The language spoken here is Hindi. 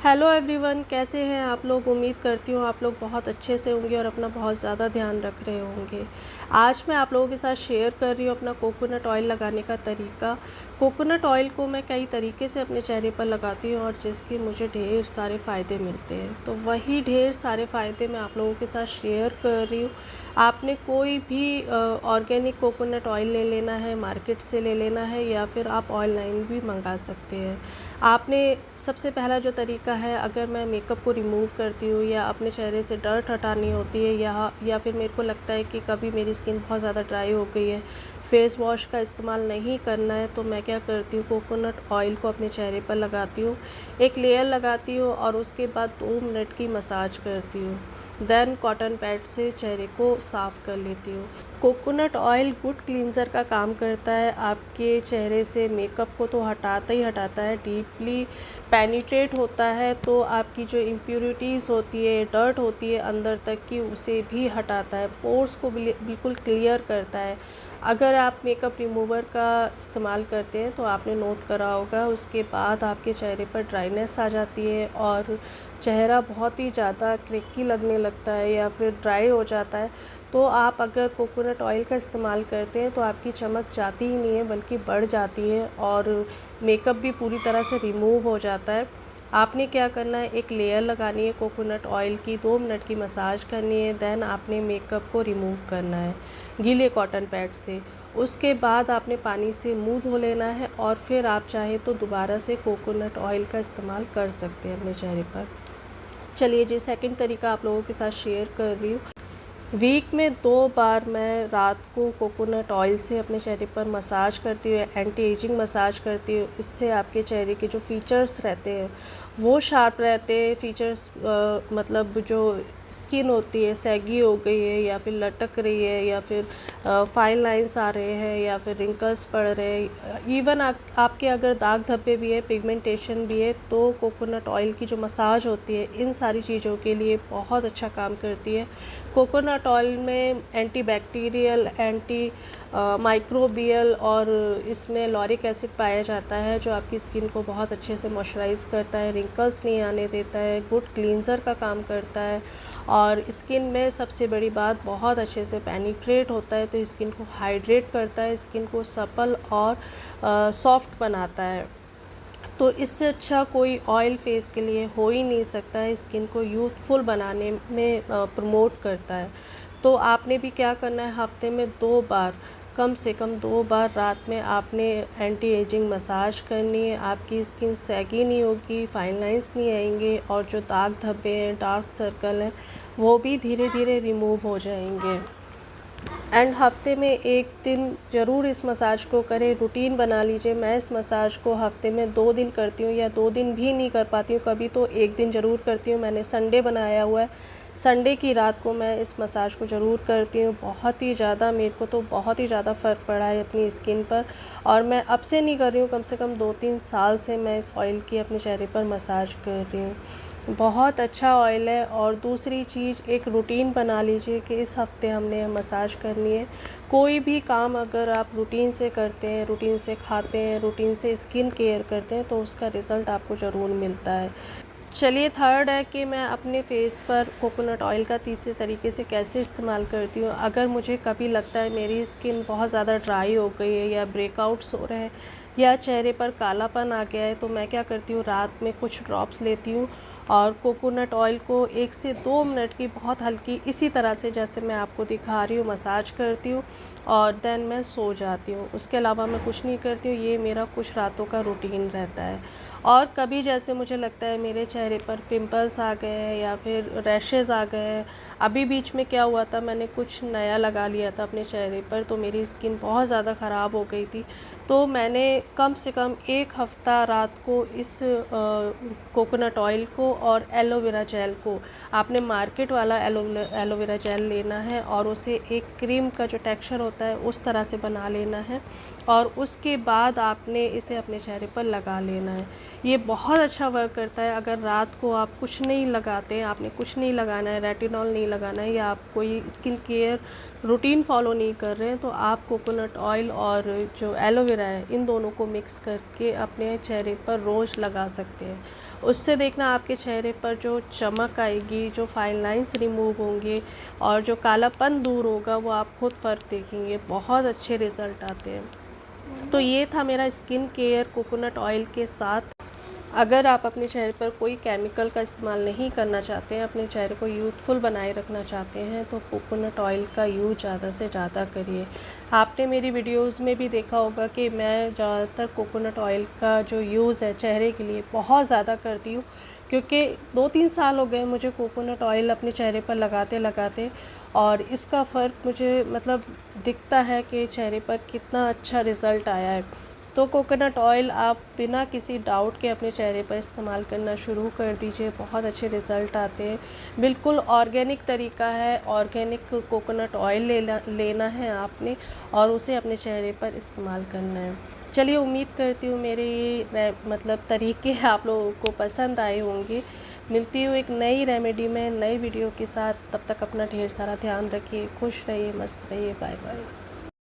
हेलो एवरीवन, कैसे हैं आप लोग। उम्मीद करती हूँ आप लोग बहुत अच्छे से होंगे और अपना बहुत ज़्यादा ध्यान रख रहे होंगे। आज मैं आप लोगों के साथ शेयर कर रही हूँ अपना कोकोनट ऑयल लगाने का तरीका। कोकोनट ऑयल को मैं कई तरीके से अपने चेहरे पर लगाती हूँ और जिसके मुझे ढेर सारे फ़ायदे मिलते हैं, तो वही ढेर सारे फ़ायदे मैं आप लोगों के साथ शेयर कर रही हूँ। आपने कोई भी ऑर्गेनिक कोकोनट ऑयल ले लेना है, मार्केट से ले लेना है, या फिर आप ऑनलाइन भी मंगा सकते हैं। आपने सबसे पहला जो तरीका है, अगर मैं मेकअप को रिमूव करती हूँ या अपने चेहरे से डर्ट हटानी होती है या फिर मेरे को लगता है कि कभी मेरी स्किन बहुत ज़्यादा ड्राई हो गई है, फेस वॉश का इस्तेमाल नहीं करना है, तो मैं क्या करती हूँ, कोकोनट ऑयल को अपने चेहरे पर लगाती हूँ। एक लेयर लगाती हूँ और उसके बाद 2 मिनट की मसाज करती हूँ। देन कॉटन पैड से चेहरे को साफ़ कर लेती हूँ। कोकोनट ऑयल गुड क्लींजर का काम करता है। आपके चेहरे से मेकअप को तो हटाता ही हटाता है, डीपली पेनिट्रेट होता है, तो आपकी जो इम्प्योरिटीज़ होती है, डर्ट होती है अंदर तक की, उसे भी हटाता है। पोर्स को बिल्कुल क्लियर करता है। अगर आप मेकअप रिमूवर का इस्तेमाल करते हैं तो आपने नोट करा होगा, उसके बाद आपके चेहरे पर ड्राइनेस आ जाती है और चेहरा बहुत ही ज़्यादा क्रेकी लगने लगता है या फिर ड्राई हो जाता है। तो आप अगर कोकोनट ऑयल का इस्तेमाल करते हैं तो आपकी चमक जाती ही नहीं है, बल्कि बढ़ जाती है और मेकअप भी पूरी तरह से रिमूव हो जाता है। आपने क्या करना है, एक लेयर लगानी है कोकोनट ऑयल की, 2 मिनट की मसाज करनी है, देन आपने मेकअप को रिमूव करना है गीले कॉटन पैड से। उसके बाद आपने पानी से मुंह धो लेना है और फिर आप चाहे तो दोबारा से कोकोनट ऑयल का इस्तेमाल कर सकते हैं अपने चेहरे पर। चलिए जी, सेकंड तरीका आप लोगों के साथ शेयर कर रही हूँ। वीक में 2 बार मैं रात को कोकोनट ऑयल से अपने चेहरे पर मसाज करती हूँ, एंटी एजिंग मसाज करती हूँ। इससे आपके चेहरे के जो फीचर्स रहते हैं वो शार्प रहते हैं। फीचर्स मतलब जो स्किन होती है, सैगी हो गई है या फिर लटक रही है या फिर फाइन लाइंस आ रहे हैं या फिर रिंकल्स पड़ रहे हैं, इवन आपके अगर दाग धब्बे भी है, पिगमेंटेशन भी है, तो कोकोनट ऑयल की जो मसाज होती है इन सारी चीज़ों के लिए बहुत अच्छा काम करती है। कोकोनट ऑयल में एंटी बैक्टीरियल, एंटी माइक्रोबियल और इसमें लॉरिक एसिड पाया जाता है, जो आपकी स्किन को बहुत अच्छे से मॉइस्चराइज़ करता है, रिंकल्स नहीं आने देता है, गुड क्लींजर का काम करता है और स्किन में सबसे बड़ी बात, बहुत अच्छे से पेनिट्रेट होता है, तो स्किन को हाइड्रेट करता है, स्किन को सपल और सॉफ्ट बनाता है। तो इससे अच्छा कोई ऑयल फेस के लिए हो ही नहीं सकता है, स्किन को यूथफुल बनाने में प्रमोट करता है। तो आपने भी क्या करना है, हफ्ते में 2 बार, कम से कम 2 बार रात में आपने एंटी एजिंग मसाज करनी है। आपकी स्किन सैगी नहीं होगी, फाइन लाइंस नहीं आएंगे और जो दाग धब्बे हैं, डार्क सर्कल हैं, वो भी धीरे धीरे रिमूव हो जाएंगे। एंड हफ्ते में 1 दिन ज़रूर इस मसाज को करें, रूटीन बना लीजिए। मैं इस मसाज को हफ्ते में 2 दिन करती हूँ या 2 दिन भी नहीं कर पाती हूँ कभी, तो 1 दिन ज़रूर करती हूँ। मैंने संडे बनाया हुआ है, संडे की रात को मैं इस मसाज को ज़रूर करती हूँ। बहुत ही ज़्यादा, मेरे को तो बहुत ही ज़्यादा फ़र्क पड़ा है अपनी स्किन पर, और मैं अब से नहीं कर रही हूँ, कम से कम 2-3 साल से मैं इस ऑयल की अपने चेहरे पर मसाज कर रही हूँ। बहुत अच्छा ऑयल है। और दूसरी चीज़, एक रूटीन बना लीजिए कि इस हफ्ते हमने मसाज करनी है। कोई भी काम अगर आप रूटीन से करते हैं, रूटीन से खाते हैं, रूटीन से स्किन केयर करते हैं, तो उसका रिज़ल्ट आपको ज़रूर मिलता है। चलिए, थर्ड है कि मैं अपने फेस पर कोकोनट ऑयल का तीसरे तरीके से कैसे इस्तेमाल करती हूँ। अगर मुझे कभी लगता है मेरी स्किन बहुत ज़्यादा ड्राई हो गई है या ब्रेकआउट्स हो रहे हैं या चेहरे पर कालापन आ गया है, तो मैं क्या करती हूँ, रात में कुछ ड्रॉप्स लेती हूँ और कोकोनट ऑयल को 1 से 2 मिनट की बहुत हल्की, इसी तरह से जैसे मैं आपको दिखा रही हूँ, मसाज करती हूँ और देन मैं सो जाती हूँ। उसके अलावा मैं कुछ नहीं करती हूँ। ये मेरा कुछ रातों का रूटीन रहता है। और कभी जैसे मुझे लगता है मेरे चेहरे पर पिंपल्स आ गए हैं या फिर रैशेज़ आ गए हैं, अभी बीच में क्या हुआ था, मैंने कुछ नया लगा लिया था अपने चेहरे पर, तो मेरी स्किन बहुत ज़्यादा ख़राब हो गई थी। तो मैंने कम से कम 1 हफ़्ता रात को इस कोकोनट ऑयल को और एलोवेरा जेल को, आपने मार्केट वाला एलोवेरा जेल लेना है और उसे एक क्रीम का जो टेक्सचर होता है उस तरह से बना लेना है और उसके बाद आपने इसे अपने चेहरे पर लगा लेना है। ये बहुत अच्छा वर्क करता है। अगर रात को आप कुछ नहीं लगाते, आपने कुछ नहीं लगाना है, रेटिनॉल नहीं लगाना है या आप कोई स्किन केयर रूटीन फॉलो नहीं कर रहे हैं, तो आप कोकोनट ऑयल और जो एलोवेरा है, इन दोनों को मिक्स करके अपने चेहरे पर रोज़ लगा सकते हैं। उससे देखना आपके चेहरे पर जो चमक आएगी, जो फाइन लाइंस रिमूव होंगे और जो कालापन दूर होगा, वो आप खुद फ़र्क देखेंगे। बहुत अच्छे रिज़ल्ट आते हैं। तो ये था मेरा स्किन केयर कोकोनट ऑयल के साथ। अगर आप अपने चेहरे पर कोई केमिकल का इस्तेमाल नहीं करना चाहते हैं, अपने चेहरे को यूथफुल बनाए रखना चाहते हैं, तो कोकोनट ऑयल का यूज़ ज़्यादा से ज़्यादा करिए। आपने मेरी वीडियोस में भी देखा होगा कि मैं ज़्यादातर कोकोनट ऑयल का जो यूज़ है चेहरे के लिए बहुत ज़्यादा करती हूँ, क्योंकि 2-3 साल हो गए मुझे कोकोनट ऑयल अपने चेहरे पर लगाते लगाते, और इसका फ़र्क मुझे मतलब दिखता है कि चेहरे पर कितना अच्छा रिज़ल्ट आया है। तो कोकोनट ऑयल आप बिना किसी डाउट के अपने चेहरे पर इस्तेमाल करना शुरू कर दीजिए, बहुत अच्छे रिज़ल्ट आते हैं। बिल्कुल ऑर्गेनिक तरीका है, ऑर्गेनिक कोकोनट ऑयल लेना है आपने और उसे अपने चेहरे पर इस्तेमाल करना है। चलिए, उम्मीद करती हूँ मेरे ये मतलब तरीके आप लोगों को पसंद आए होंगे। मिलती हूँ एक नई रेमेडी में, नई वीडियो के साथ। तब तक अपना ढेर सारा ध्यान रखिए, खुश रहिए, मस्त रहिए। Bye bye.